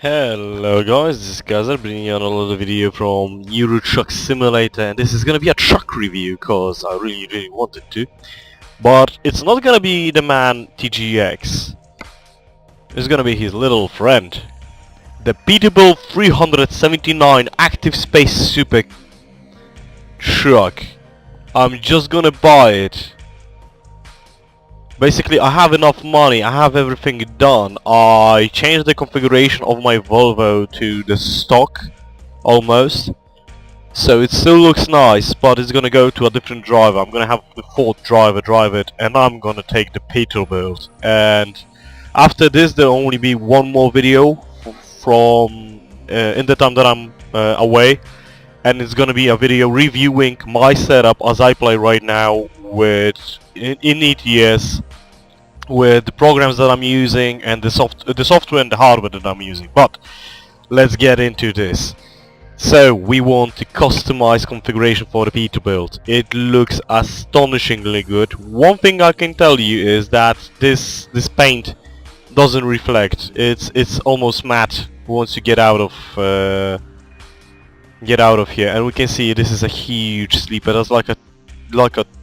Hello guys, this is Kazrahim bringing you another video from Euro Truck Simulator, and this is gonna be a truck review cause I really wanted to. But it's not gonna be the man TGX. It's gonna be his little friend. The Peterbilt 379 Active Space Super Truck. I'm just gonna buy it. Basically, I have enough money, I have everything done. I changed the configuration of my Volvo to the stock, almost. So it still looks nice, but it's gonna go to a different driver. I'm gonna have the fourth driver drive it, and I'm gonna take the Peterbilt. And after this, there'll only be one more video from in the time that I'm away. And it's gonna be a video reviewing my setup as I play right now with in ETS, with the programs that I'm using and the software and the hardware that I'm using. But let's get into this. So we want the customized configuration for the Peterbilt. It looks astonishingly good. One thing I can tell you is that this paint doesn't reflect. It's almost matte once you get out of here, and we can see this is a huge sleeper. That's like a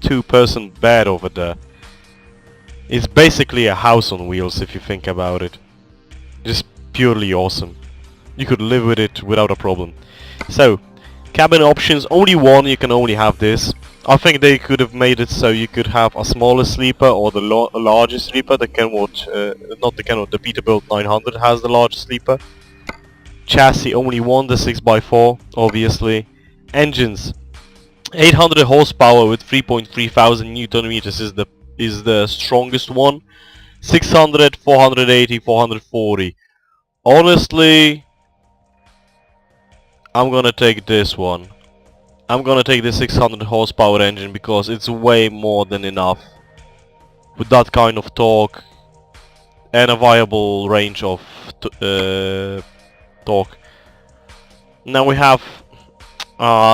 two-person bed over there. It's basically a house on wheels if you think about it. Just purely awesome. You could live with it without a problem. So, cabin options, only one. You can only have this. I think they could have made it so you could have a smaller sleeper or the larger sleeper. The Peterbilt 900 has the large sleeper. Chassis, only one, the 6x4, obviously. Engines, 800 horsepower with 3.3 thousand Newton meters is the strongest one. 600, 480, 440. Honestly, I'm gonna take this one. I'm gonna take the 600 horsepower engine because it's way more than enough with that kind of torque and a viable range of torque. Now we have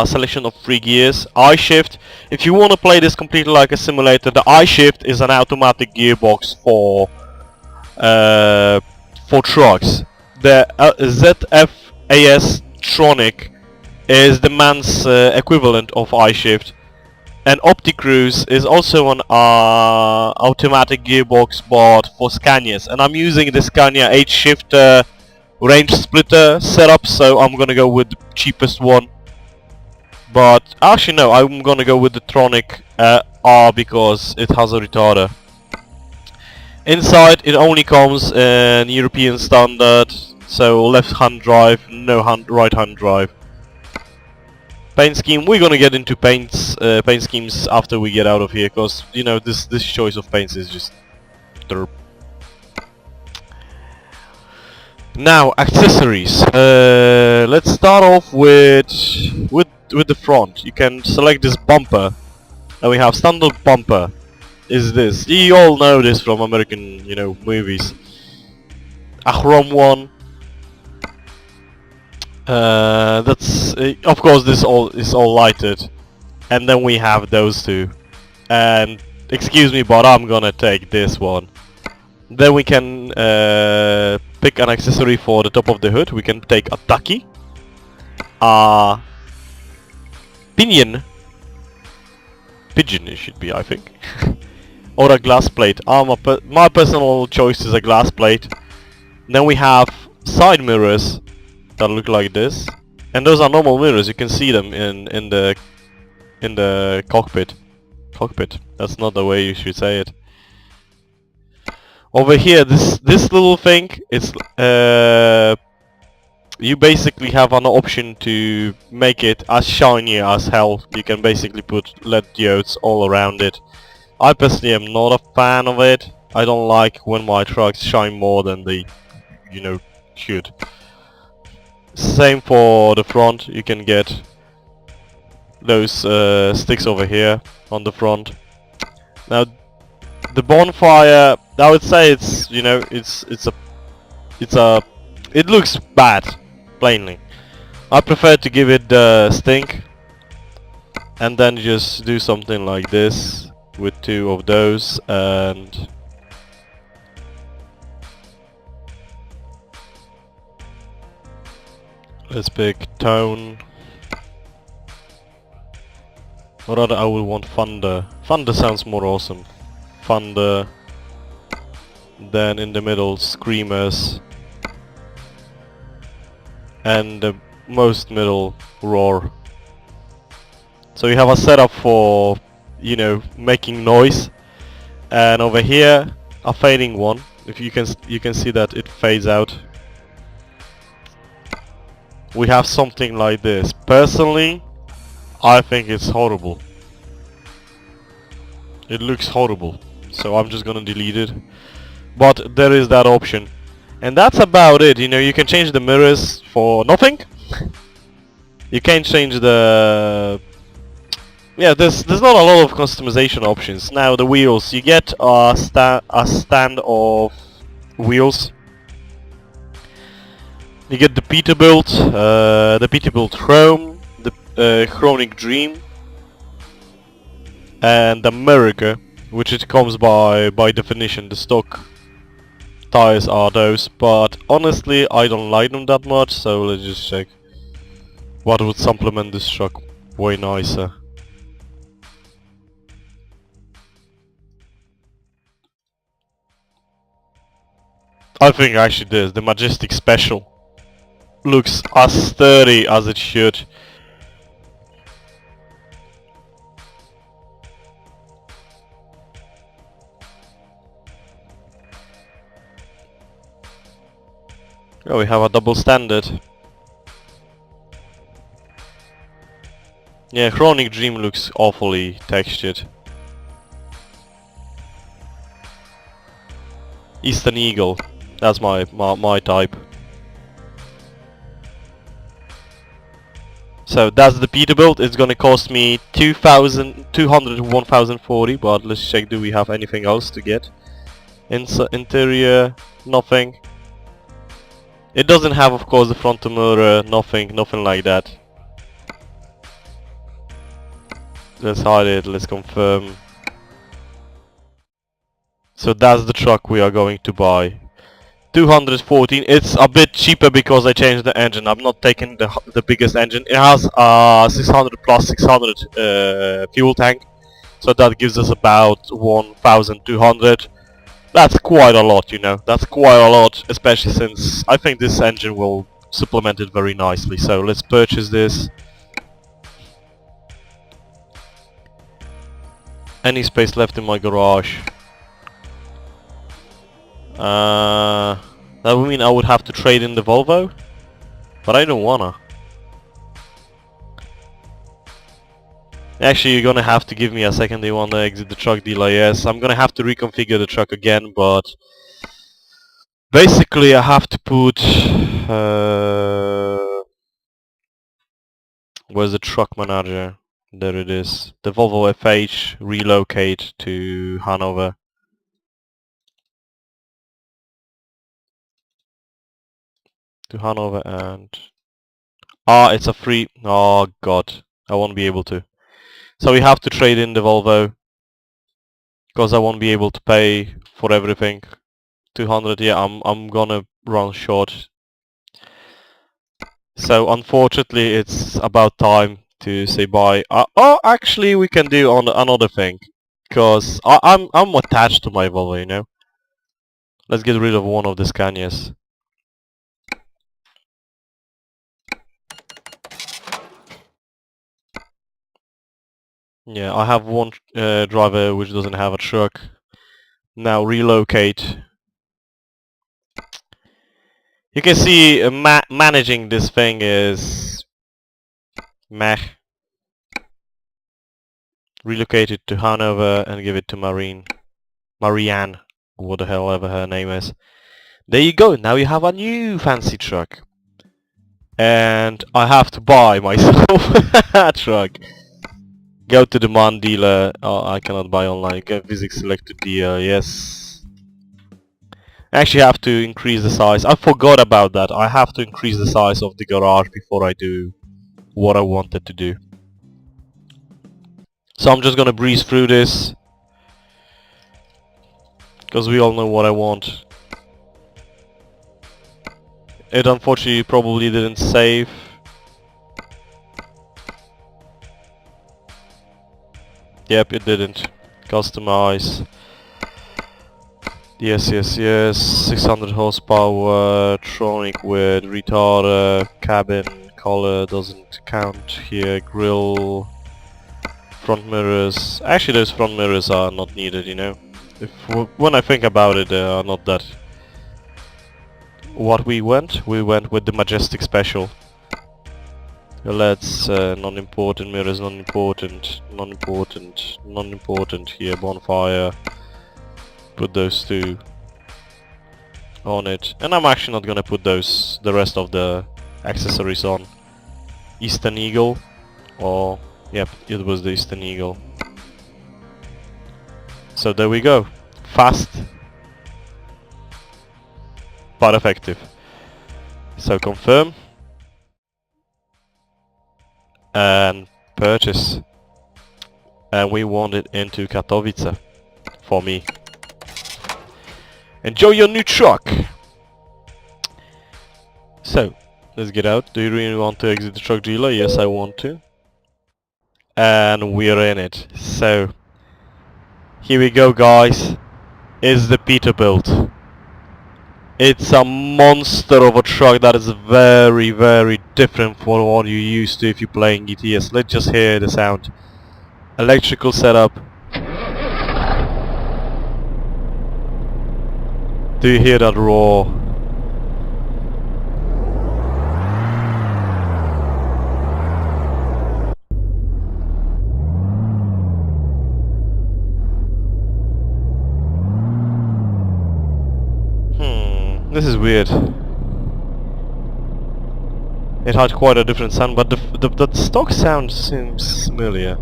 selection of 3 gears. I-shift. If you want to play this completely like a simulator, the I-shift is an automatic gearbox for trucks. The ZFAS Tronic is the man's equivalent of I-shift, and OptiCruise is also an automatic gearbox but for Scanias, and I'm using the Scania H-shifter range splitter setup, so I'm gonna go with the cheapest one. But actually no, I'm gonna go with the Tronic R because it has a retarder. Inside it only comes in European standard, so left hand drive, no right hand drive. Paint scheme, we're gonna get into paint schemes after we get out of here, because you know this choice of paints is just derp. Now accessories. Let's start off with the front. You can select this bumper, and we have standard bumper. Is this? You all know this from American, movies. A chrome one. That's of course this is all lighted, and then we have those two. And excuse me, but I'm gonna take this one. Then we can pick an accessory for the top of the hood. We can take a ducky, pigeon it should be, I think, or a glass plate. My personal choice is a glass plate. Then we have side mirrors that look like this, and those are normal mirrors. You can see them in the cockpit. That's not the way you should say it. Over here, this little thing, it's you basically have an option to make it as shiny as hell. You can basically put LED diodes all around it. I personally am not a fan of it. I don't like when my trucks shine more than they, should. Same for the front. You can get those sticks over here on the front. Now, the bonfire, I would say it's it looks bad, plainly. I prefer to give it the stink, and then just do something like this with 2 of those, and Let's pick tone. Or rather I will want thunder. Thunder sounds more awesome. Thunder. Then in the middle screamers. And the most middle roar. So you have a setup for, you know, making noise. And over here a fading one. If you can see that it fades out. We have something like this. Personally, I think it's horrible. It looks horrible. So I'm just gonna delete it. But there is that option. And that's about it. You know, you can change the mirrors for nothing. You can change the... Yeah, there's not a lot of customization options. Now the wheels, you get a stand of wheels. You get the Peterbilt Chrome, the Chronic Dream, and the America, which it comes by definition. The stock tires are those, but honestly I don't like them that much, so let's just check what would supplement this truck way nicer. I think actually this, the Majestic Special, looks as sturdy as it should. Oh, we have a double standard. Yeah, Chronic Dream looks awfully textured. Eastern Eagle, that's my type. So that's the Peterbilt. It's gonna cost me 2,200 to 1,040, but let's check, do we have anything else to get? Interior, nothing. It doesn't have, of course, the front mirror, nothing like that. Let's hide it, let's confirm. So that's the truck we are going to buy. 214, it's a bit cheaper because I changed the engine. I'm not taking the biggest engine. It has a 600 plus 600 fuel tank. So that gives us about 1,200. That's quite a lot, you know. That's quite a lot, especially since I think this engine will supplement it very nicely. So let's purchase this. Any space left in my garage? That would mean I would have to trade in the Volvo, but I don't wanna. Actually, you're gonna have to give me a second. They wanna exit the truck dealer. Yes, I'm gonna have to reconfigure the truck again, but basically I have to put... where's the truck manager? There it is. The Volvo FH, relocate to Hanover. To Hanover and... it's a free... Oh god, I won't be able to. So we have to trade in the Volvo, because I won't be able to pay for everything. 200, yeah, I'm gonna run short. So unfortunately it's about time to say bye. Oh, actually we can do on another thing, because I'm attached to my Volvo, you know. Let's get rid of one of the Scanias. Yeah, I have one driver which doesn't have a truck. Now relocate. You can see managing this thing is meh. Relocate it to Hanover and give it to Marianne, what the hell ever her name is. There you go, now you have a new fancy truck. And I have to buy myself a truck. Go to the MAN dealer. Oh, I cannot buy online. Get visit selected dealer, yes. I actually have to increase the size. I forgot about that. I have to increase the size of the garage before I do what I wanted to do. So I'm just gonna breeze through this, because we all know what I want. It unfortunately probably didn't save. Yep, it didn't. Customize. Yes, yes, yes. 600 horsepower, tronic with retarder, cabin, color doesn't count here, grill, front mirrors. Actually, those front mirrors are not needed, you know. When I think about it, they are not that. What we went with the Majestic Special. Let's non-important mirrors, non-important, non-important, non-important here, bonfire. Put those two on it, and I'm actually not gonna put the rest of the accessories on. Eastern Eagle, or yep, it was the Eastern Eagle. So there we go, fast but effective. So confirm and purchase, and we want it into Katowice for me. Enjoy your new truck! So, let's get out. Do you really want to exit the truck dealer? Yes, I want to. And we're in it. So, here we go, guys. It's the Peterbilt. It's a monster of a truck that is very, very different from what you're used to if you're playing ETS. Let's just hear the sound. Electrical setup. Do you hear that roar? This is weird. It had quite a different sound, but the stock sound seems familiar.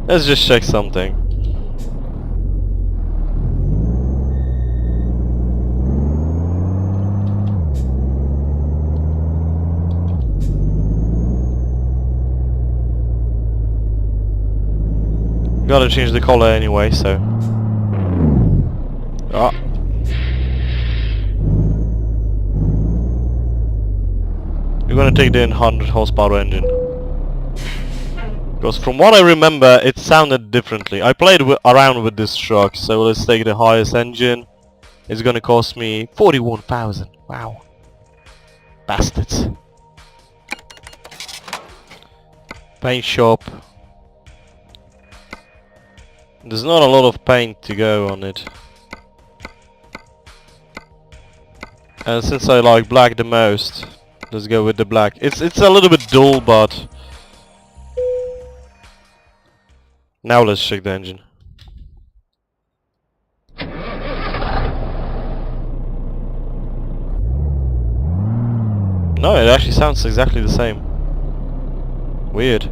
Let's just check something. Gotta change the color anyway, so... Ah. We're gonna take the 100 horsepower engine. Because from what I remember, it sounded differently. I played around with this truck, so let's take the highest engine. It's gonna cost me 41,000. Wow. Bastards. Paint shop. There's not a lot of paint to go on it. And since I like black the most, let's go with the black. It's a little bit dull, but... Now let's check the engine. No, it actually sounds exactly the same. Weird.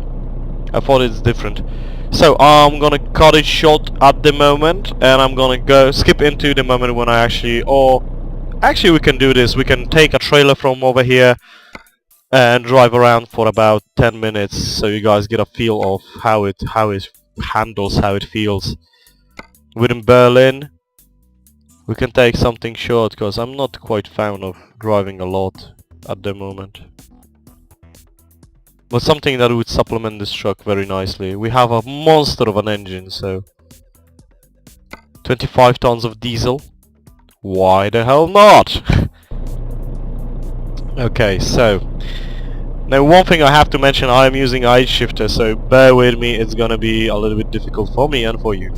I thought it's different. So I'm gonna cut it short at the moment, and I'm gonna go skip into the moment when I actually... Or actually we can do this. We can take a trailer from over here and drive around for about 10 minutes, so you guys get a feel of how it handles, how it feels. Within Berlin, we can take something short, because I'm not quite fan of driving a lot at the moment. But something that would supplement this truck very nicely. We have a monster of an engine, so 25 tons of diesel. Why the hell not? Okay, so now one thing I have to mention, I am using ice shifter, so bear with me, it's gonna be a little bit difficult for me and for you.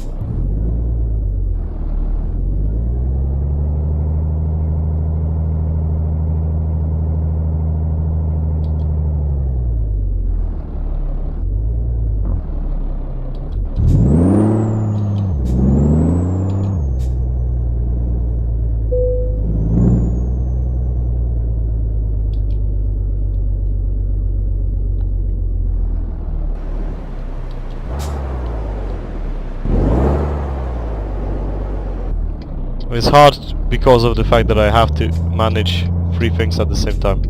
It's hard because of the fact that I have to manage 3 things at the same time.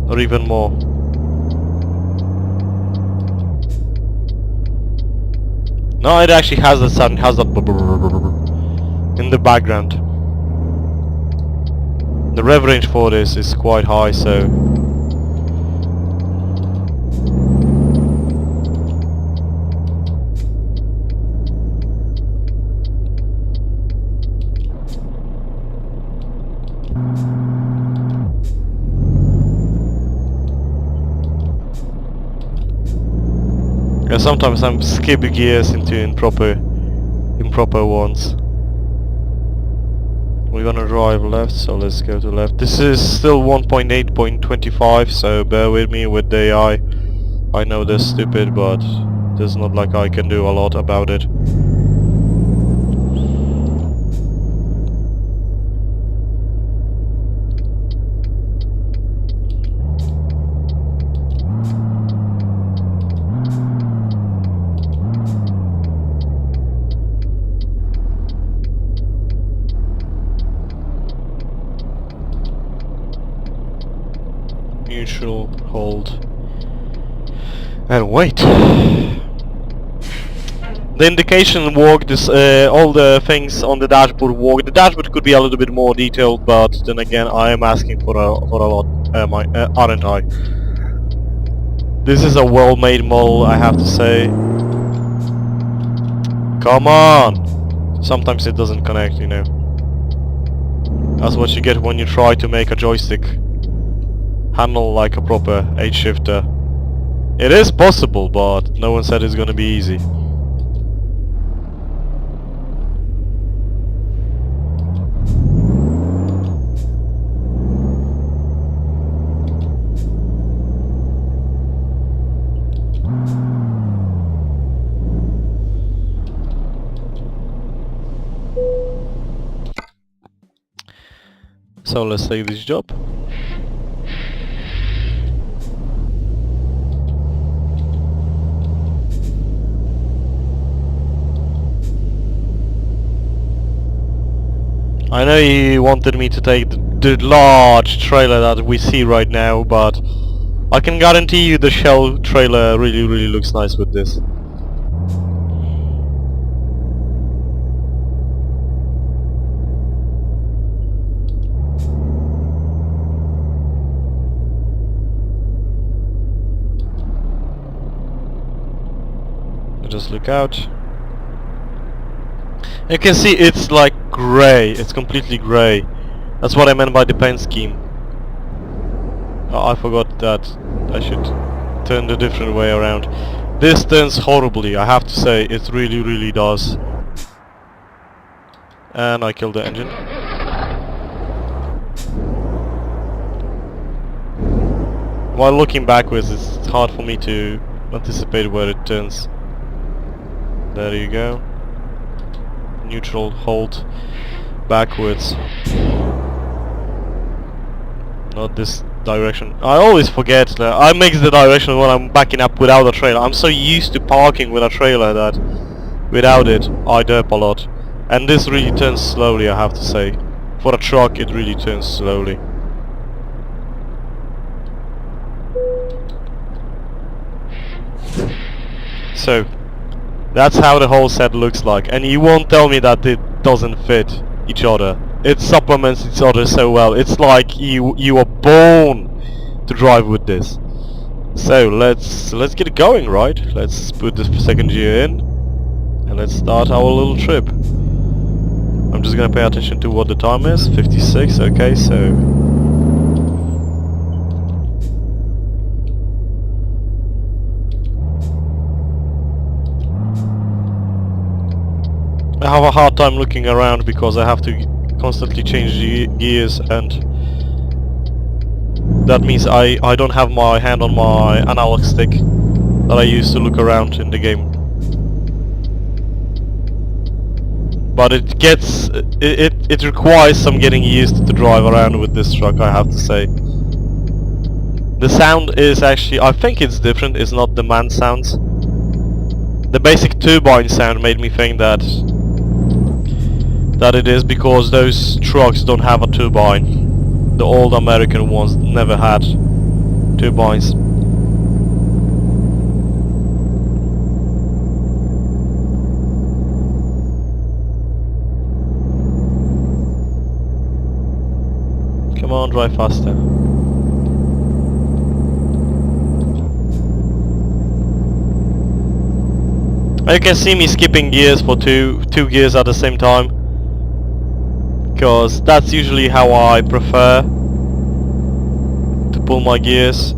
Or even more. No, it actually has the sound, has that in the background. The rev range for this is quite high, so... sometimes I'm skipping gears into improper ones. We're gonna drive left, so let's go to left. This is still 1.8.25, so bear with me with the AI. I know they're stupid, but there's not like I can do a lot about it. Neutral, hold, and wait. The indication worked, this, all the things on the dashboard work. The dashboard could be a little bit more detailed, but then again I am asking for a lot, aren't I? This is a well-made model, I have to say. Come on! Sometimes it doesn't connect, you know. That's what you get when you try to make a joystick handle like a proper H shifter. It is possible, but no one said it's gonna be easy. So let's take this job. I know you wanted me to take the large trailer that we see right now, but I can guarantee you the shell trailer really looks nice with this. Just look out. You can see it's like grey, it's completely grey. That's what I meant by the paint scheme. Oh, I forgot that I should turn the different way around. This turns horribly, I have to say, it really does. And I killed the engine. While looking backwards, it's hard for me to anticipate where it turns. There you go. Neutral, hold, backwards. Not this direction. I always forget that I mix the direction when I'm backing up without a trailer. I'm so used to parking with a trailer that without it I derp a lot. And this really turns slowly, I have to say. For a truck it really turns slowly. So that's how the whole set looks like, and you won't tell me that it doesn't fit each other. It supplements each other so well. It's like you were born to drive with this. So let's get it going, right? Let's put the second gear in and let's start our little trip. I'm just gonna pay attention to what the time is. 56. Okay, so I have a hard time looking around because I have to constantly change the gears, and that means I don't have my hand on my analog stick that I use to look around in the game. But it requires some getting used to drive around with this truck, I have to say. The sound is actually, I think it's different, it's not the man sounds. The basic turbine sound made me think that it is because those trucks don't have a turbine. The old American ones never had turbines. Come on, drive faster. You can see me skipping gears for two gears at the same time, because that's usually how I prefer to pull my gears.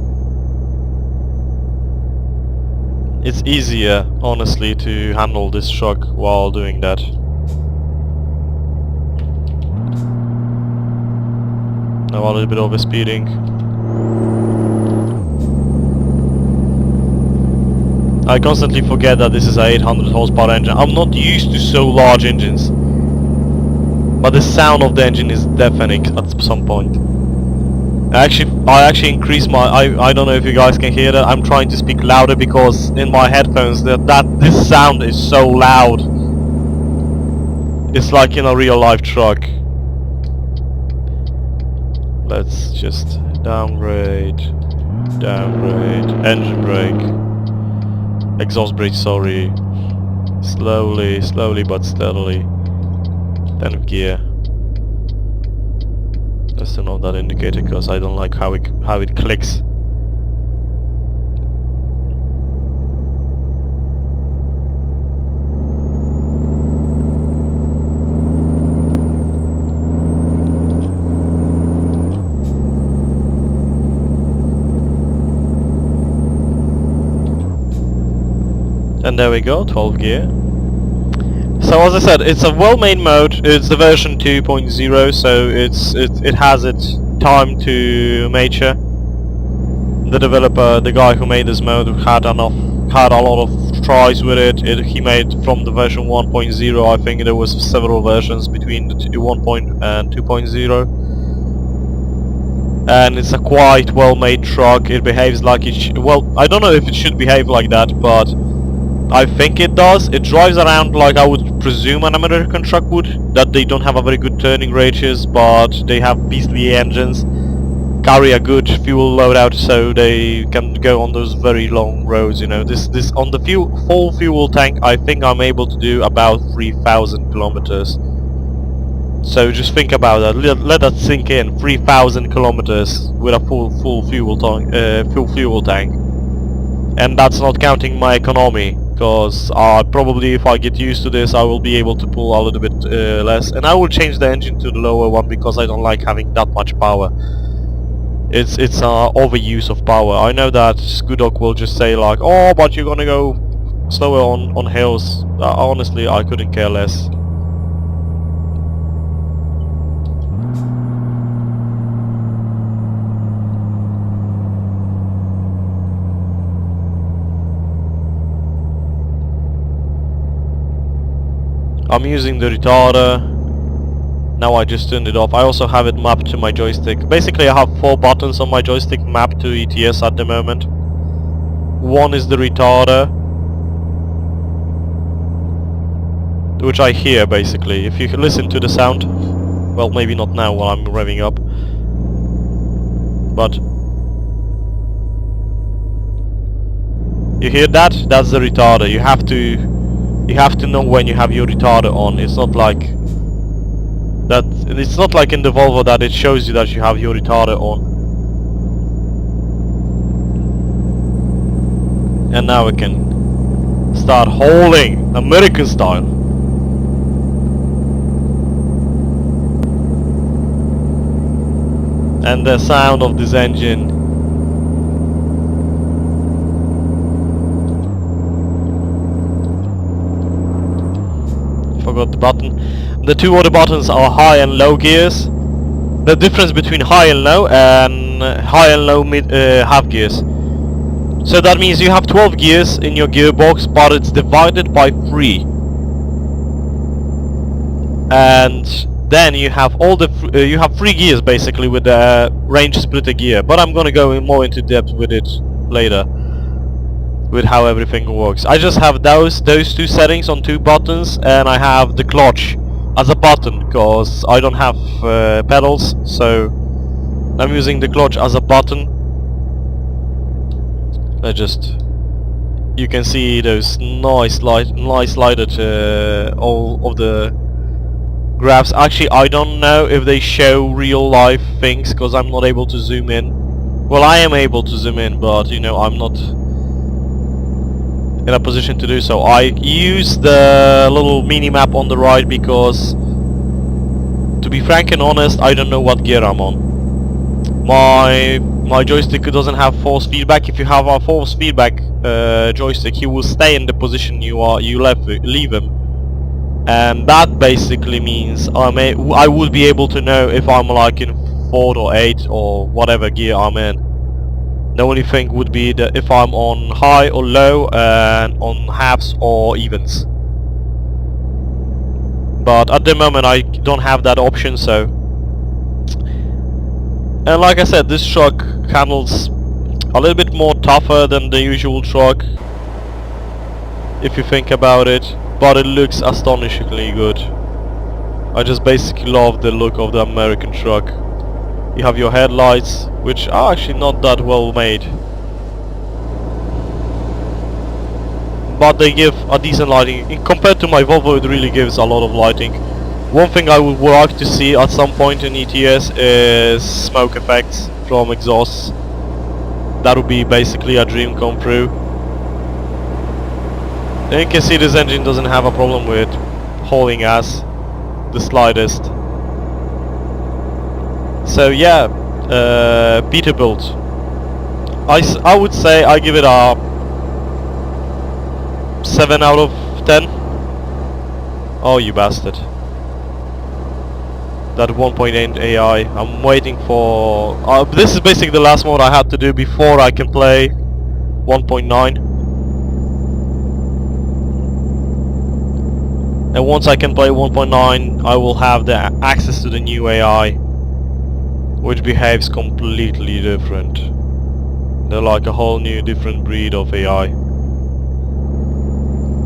It's easier, honestly, to handle this truck while doing that. Now a little bit over speeding. I constantly forget that this is a 800 horsepower engine. I'm not used to so large engines, but the sound of the engine is deafening at some point. I actually increased my. I don't know if you guys can hear that. I'm trying to speak louder because in my headphones this sound is so loud. It's like in a real life truck. Let's just downgrade, engine brake, exhaust brake, sorry. Slowly but steadily. 10th gear. Just turn off that indicator because I don't like how it clicks. And there we go, 12th gear. So as I said, it's a well-made mode. It's the version 2.0, so it has its time to mature. The developer, the guy who made this mode, had a lot of tries with it. He made from the version 1.0. I think there was several versions between the 1. and 2.0. And it's a quite well-made truck. It behaves like it well, I don't know if it should behave like that, but I think it does. It drives around like I would presume an American truck would. That they don't have a very good turning radius, but they have beastly engines, carry a good fuel loadout, so they can go on those very long roads. You know, this on the full fuel tank, I think I'm able to do about 3,000 kilometers. So just think about that. Let that sink in. 3,000 kilometers with a full fuel tank, and that's not counting my economy. Because probably if I get used to this, I will be able to pull a little bit less, and I will change the engine to the lower one because I don't like having that much power. It's overuse of power. I know that Skudok will just say like, oh, but you're gonna go slower on hills. Honestly, I couldn't care less. I'm using the retarder. Now I just turned it off. I also have it mapped to my joystick. Basically I have 4 buttons on my joystick mapped to ETS at the moment. One is the retarder, which I hear basically. If you can listen to the sound, well, maybe not now while I'm revving up, but you hear that? That's the retarder. You have to know when you have your retarder on. It's not like that. It's not like in the Volvo that it shows you that you have your retarder on. And now we can start hauling American style. And the sound of this engine. Forgot the button. The 2 other buttons are high and low gears. The difference between high and low mid half gears. So that means you have 12 gears in your gearbox, but it's divided by 3. And then you have you have 3 gears basically with the range splitter gear. But I'm gonna go more into depth with it later, with how everything works. I just have those 2 settings on 2 buttons, and I have the clutch as a button because I don't have pedals, so I'm using the clutch as a button. You can see those nice lighted all of the graphs. Actually, I don't know if they show real life things because I'm not able to zoom in. Well, I am able to zoom in, but you know, I'm not in a position to do so. I use the little mini map on the right because, to be frank and honest, I don't know what gear I'm on. my joystick doesn't have force feedback. If you have a force feedback joystick, he will stay in the position you leave him, and that basically means I would be able to know if I'm like in 4th or 8th or whatever gear I'm in. The only thing would be that if I'm on high or low and on halves or evens. But at the moment I don't have that option, so. And like I said, this truck handles a little bit more tougher than the usual truck, if you think about it, but it looks astonishingly good. I just basically love the look of the American truck. You have your headlights, which are actually not that well made, but they give a decent lighting. Compared to my Volvo, it really gives a lot of lighting. One thing I would like to see at some point in ETS is smoke effects from exhausts. That would be basically a dream come true. And you can see this engine doesn't have a problem with hauling ass, the slightest. So yeah, Peterbilt. I would say I give it a 7 out of 10. Oh, you bastard. That 1.8 AI. I'm waiting for... this is basically the last mode I had to do before I can play 1.9. And once I can play 1.9, I will have the access to the new AI, which behaves completely different. They're like a whole new different breed of AI.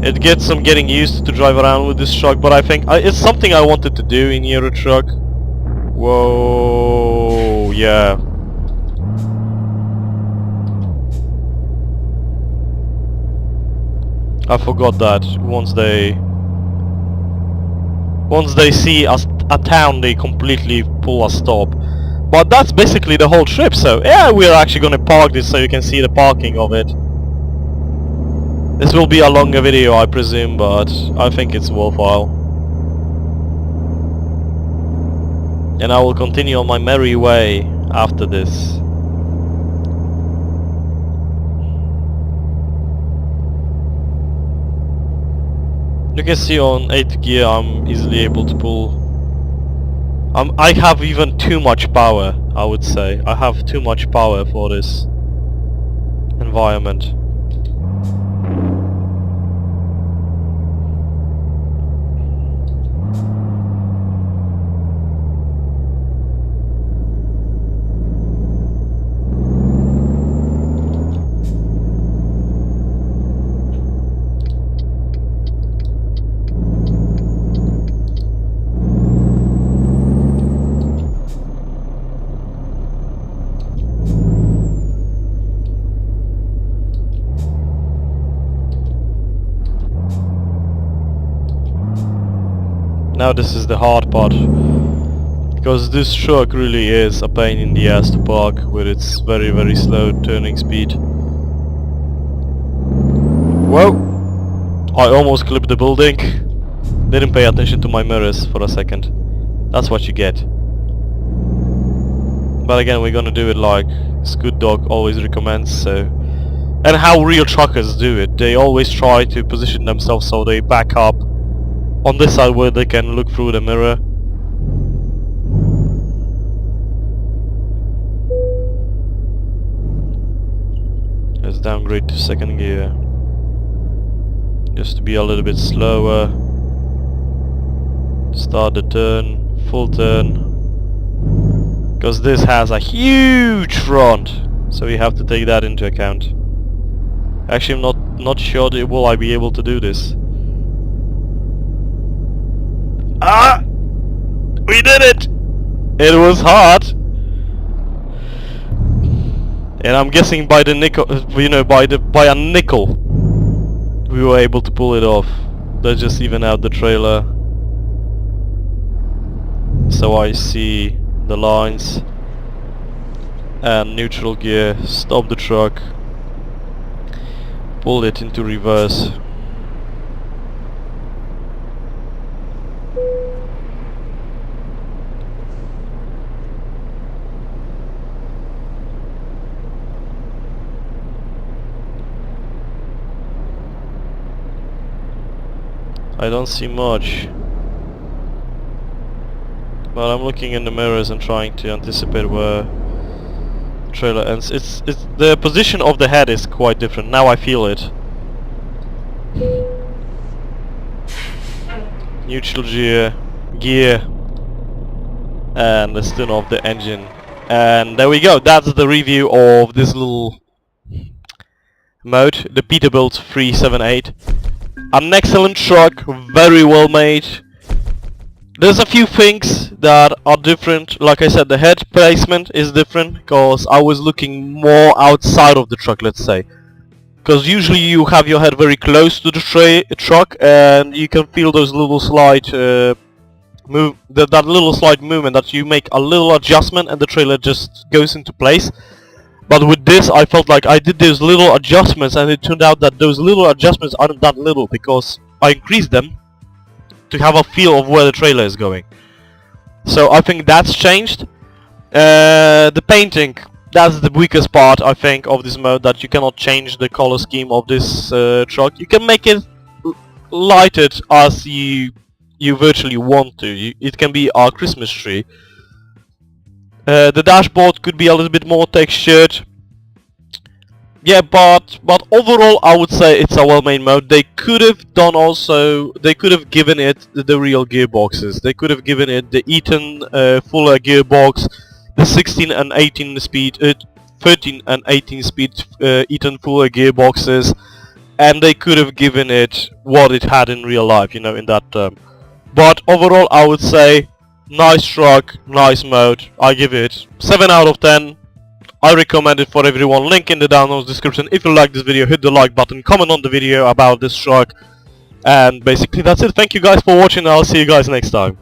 It gets some getting used to drive around with this truck, but I think it's something I wanted to do in Euro Truck. Whoa, yeah. I forgot that once they see a town, they completely pull a stop. But that's basically the whole trip, so yeah, we're actually gonna park this so you can see the parking of it. This will be a longer video, I presume, but I think it's worthwhile. And I will continue on my merry way after this. You can see on 8th gear I'm easily able to pull. I have even too much power, I would say. I have too much power for this environment. Now this is the hard part, because this truck really is a pain in the ass to park with its very very slow turning speed. Whoa! I almost clipped the building. Didn't pay attention to my mirrors for a second. That's what you get. But again, we're gonna do it like Scoot Dog always recommends, so... And how real truckers do it. They always try to position themselves so they back up on this side where they can look through the mirror. Let's downgrade to 2nd gear, just to be a little bit slower. Start the turn, full turn, because this has a huge front, so you have to take that into account. Actually, I'm not sure will I be able to do this. Ah! We did it! It was hard! And I'm guessing by the nickel, you know, by a nickel, we were able to pull it off. Let's just even out the trailer, so I see the lines. And neutral gear, stop the truck, pull it into reverse. I don't see much. But I'm looking in the mirrors and trying to anticipate where the trailer ends. It's the position of the head is quite different. Now I feel it. Neutral gear, and the stun of the engine. And there we go. That's the review of this little mode, the Peterbilt 378. An excellent truck, very well made. There's a few things that are different. Like I said, the head placement is different because I was looking more outside of the truck, let's say. Because usually you have your head very close to the truck and you can feel those little slight that little slight movement that you make a little adjustment and the trailer just goes into place. But with this I felt like I did those little adjustments and it turned out that those little adjustments aren't that little because I increased them to have a feel of where the trailer is going. So I think that's changed. The painting, that's the weakest part I think of this mode, that you cannot change the color scheme of this truck. You can make it lighted as you virtually want to. It can be a Christmas tree. The dashboard could be a little bit more textured. Yeah, but overall I would say it's a well-made mode. They could have done also, they could have given it the real gearboxes. They could have given it the Eaton Fuller gearbox, the 16 and 18 speed, 13 and 18 speed Eaton Fuller gearboxes, and they could have given it what it had in real life, you know, in that term. But overall I would say nice truck, nice mode. I give it 7 out of 10. I recommend it for everyone. Link in the downloads description. If you like this video, hit the like button, comment on the video about this truck, and basically that's it. Thank you guys for watching. I'll see you guys next time.